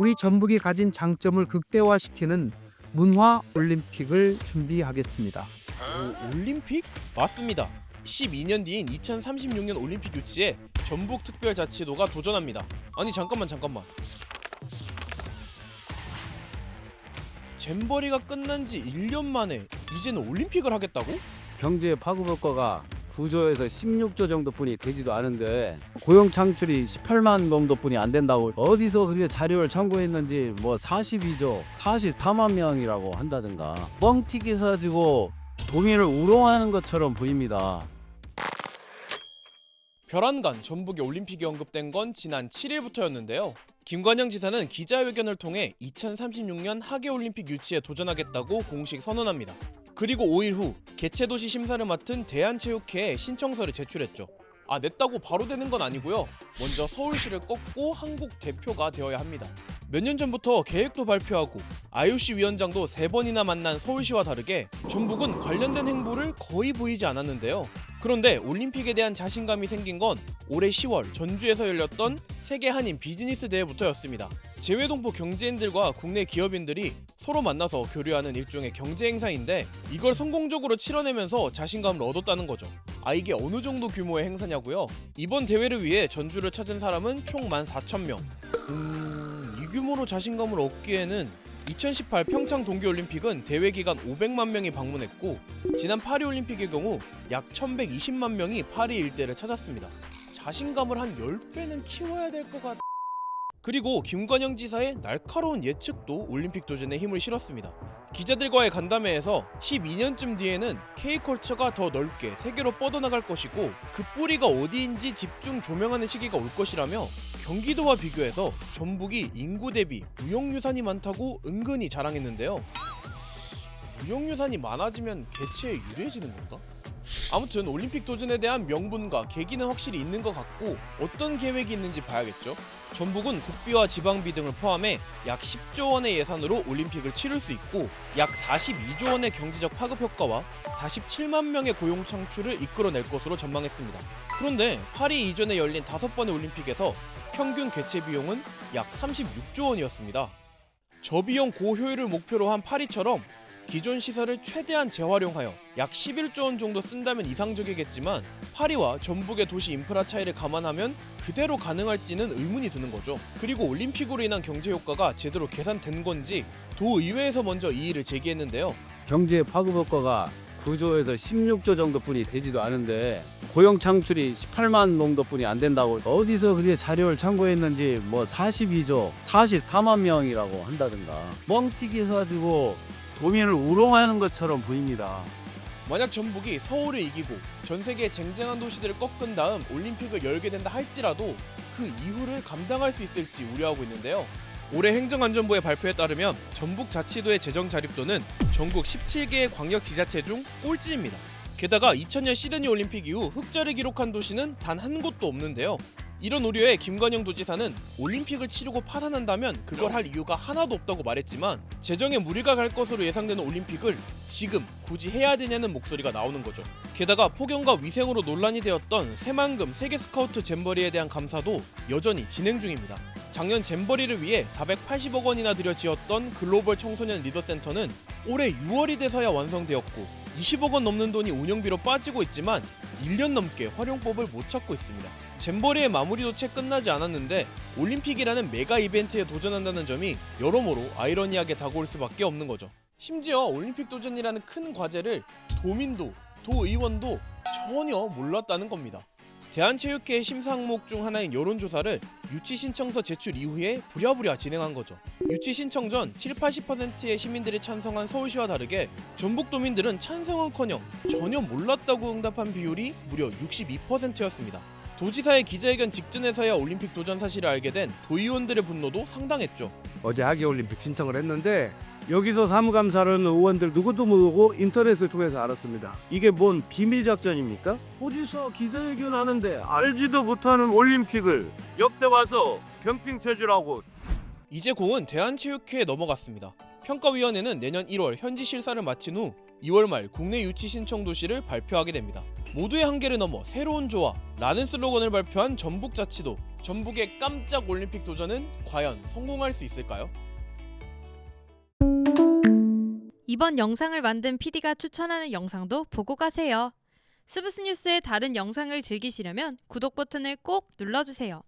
우리 전북이 가진 장점을 극대화시키는 문화 올림픽을 준비하겠습니다. 올림픽? 맞습니다. 12년 뒤인 2036년 올림픽 유치에 전북특별자치도가 도전합니다. 아니 잠깐만. 잼버리가 끝난 지 1년 만에 이제는 올림픽을 하겠다고? 경제 파급 효과가 9조에서 16조 정도뿐이 되지도 않은데 고용 창출이 18만 정도뿐이 안 된다고 어디서 그렇게 자료를 참고했는지 42조 44만 명이라고 한다든가 뻥튀기 사지고 도민을 우롱하는 것처럼 보입니다. 별안간 전북의 올림픽이 언급된 건 지난 7일부터였는데요. 김관영 지사는 기자회견을 통해 2036년 하계올림픽 유치에 도전하겠다고 공식 선언합니다. 그리고 5일 후 개최도시 심사를 맡은 대한체육회에 신청서를 제출했죠. 냈다고 바로 되는 건 아니고요. 먼저 서울시를 꺾고 한국 대표가 되어야 합니다. 몇 년 전부터 계획도 발표하고 IOC 위원장도 3번이나 만난 서울시와 다르게 전북은 관련된 행보를 거의 보이지 않았는데요. 그런데 올림픽에 대한 자신감이 생긴 건 올해 10월 전주에서 열렸던 세계 한인 비즈니스 대회부터였습니다. 재외동포 경제인들과 국내 기업인들이 서로 만나서 교류하는 일종의 경제 행사인데 이걸 성공적으로 치러내면서 자신감을 얻었다는 거죠. 이게 어느 정도 규모의 행사냐고요? 이번 대회를 위해 전주를 찾은 사람은 총 14,000명. 이 규모로 자신감을 얻기에는 2018 평창 동계올림픽은 대회 기간 500만 명이 방문했고 지난 파리올림픽의 경우 약 1120만 명이 파리 일대를 찾았습니다. 자신감을 한 10배는 키워야 될 것 같아. 그리고 김관영 지사의 날카로운 예측도 올림픽 도전에 힘을 실었습니다. 기자들과의 간담회에서 12년쯤 뒤에는 K컬처가 더 넓게 세계로 뻗어나갈 것이고 그 뿌리가 어디인지 집중 조명하는 시기가 올 것이라며 경기도와 비교해서 전북이 인구 대비 무형유산이 많다고 은근히 자랑했는데요. 무형유산이 많아지면 개체에 유리해지는 건가? 아무튼 올림픽 도전에 대한 명분과 계기는 확실히 있는 것 같고 어떤 계획이 있는지 봐야겠죠. 전북은 국비와 지방비 등을 포함해 약 10조 원의 예산으로 올림픽을 치를 수 있고 약 42조 원의 경제적 파급 효과와 47만 명의 고용 창출을 이끌어낼 것으로 전망했습니다. 그런데 파리 이전에 열린 5번의 올림픽에서 평균 개최 비용은 약 36조 원이었습니다. 저비용 고효율을 목표로 한 파리처럼 기존 시설을 최대한 재활용하여 약 11조 원 정도 쓴다면 이상적이겠지만 파리와 전북의 도시 인프라 차이를 감안하면 그대로 가능할지는 의문이 드는 거죠. 그리고 올림픽으로 인한 경제 효과가 제대로 계산된 건지 도의회에서 먼저 이의를 제기했는데요. 경제 파급 효과가 9조에서 16조 정도뿐이 되지도 않은데 고용 창출이 18만 정도뿐이 안 된다고 어디서 그렇게 자료를 참고했는지 42조 44만 명이라고 한다든가 뻥튀기 사지고 도민을 우롱하는 것처럼 보입니다. 만약 전북이 서울을 이기고 전 세계의 쟁쟁한 도시들을 꺾은 다음 올림픽을 열게 된다 할지라도 그 이후를 감당할 수 있을지 우려하고 있는데요. 올해 행정안전부의 발표에 따르면 전북자치도의 재정 자립도는 전국 17개의 광역지자체 중 꼴찌입니다. 게다가 2000년 시드니 올림픽 이후 흑자를 기록한 도시는 단 한 곳도 없는데요. 이런 우려에 김관영 도지사는 올림픽을 치르고 파산한다면 그걸 할 이유가 하나도 없다고 말했지만 재정에 무리가 갈 것으로 예상되는 올림픽을 지금 굳이 해야 되냐는 목소리가 나오는 거죠. 게다가 폭염과 위생으로 논란이 되었던 새만금 세계 스카우트 잼버리에 대한 감사도 여전히 진행 중입니다. 작년 잼버리를 위해 480억 원이나 들여 지었던 글로벌 청소년 리더센터는 올해 6월이 돼서야 완성되었고 20억 원 넘는 돈이 운영비로 빠지고 있지만 1년 넘게 활용법을 못 찾고 있습니다. 잼버리의 마무리도 채 끝나지 않았는데 올림픽이라는 메가 이벤트에 도전한다는 점이 여러모로 아이러니하게 다가올 수밖에 없는 거죠. 심지어 올림픽 도전이라는 큰 과제를 도민도 도의원도 전혀 몰랐다는 겁니다. 대한체육회의 심사 항목 중 하나인 여론조사를 유치 신청서 제출 이후에 부랴부랴 진행한 거죠. 유치 신청 전 70-80%의 시민들이 찬성한 서울시와 다르게 전북도민들은 찬성은커녕 전혀 몰랐다고 응답한 비율이 무려 62%였습니다. 도지사의 기자회견 직전에서야 올림픽 도전 사실을 알게 된 도의원들의 분노도 상당했죠. 어제 하계올림픽 신청을 했는데 여기서 사무감사라는 의원들 누구도 모르고 인터넷을 통해서 알았습니다. 이게 뭔 비밀작전입니까? 도지사 기자회견 하는데 알지도 못하는 올림픽을 역대 와서 병빙 체질하고. 이제 공은 대한체육회에 넘어갔습니다. 평가위원회는 내년 1월 현지 실사를 마친 후 2월 말 국내 유치 신청 도시를 발표하게 됩니다. 모두의 한계를 넘어 새로운 조화 라는 슬로건을 발표한 전북자치도 전북의 깜짝 올림픽 도전은 과연 성공할 수 있을까요? 이번 영상을 만든 PD가 추천하는 영상도 보고 가세요. 스브스 뉴스의 다른 영상을 즐기시려면 구독 버튼을 꼭 눌러주세요.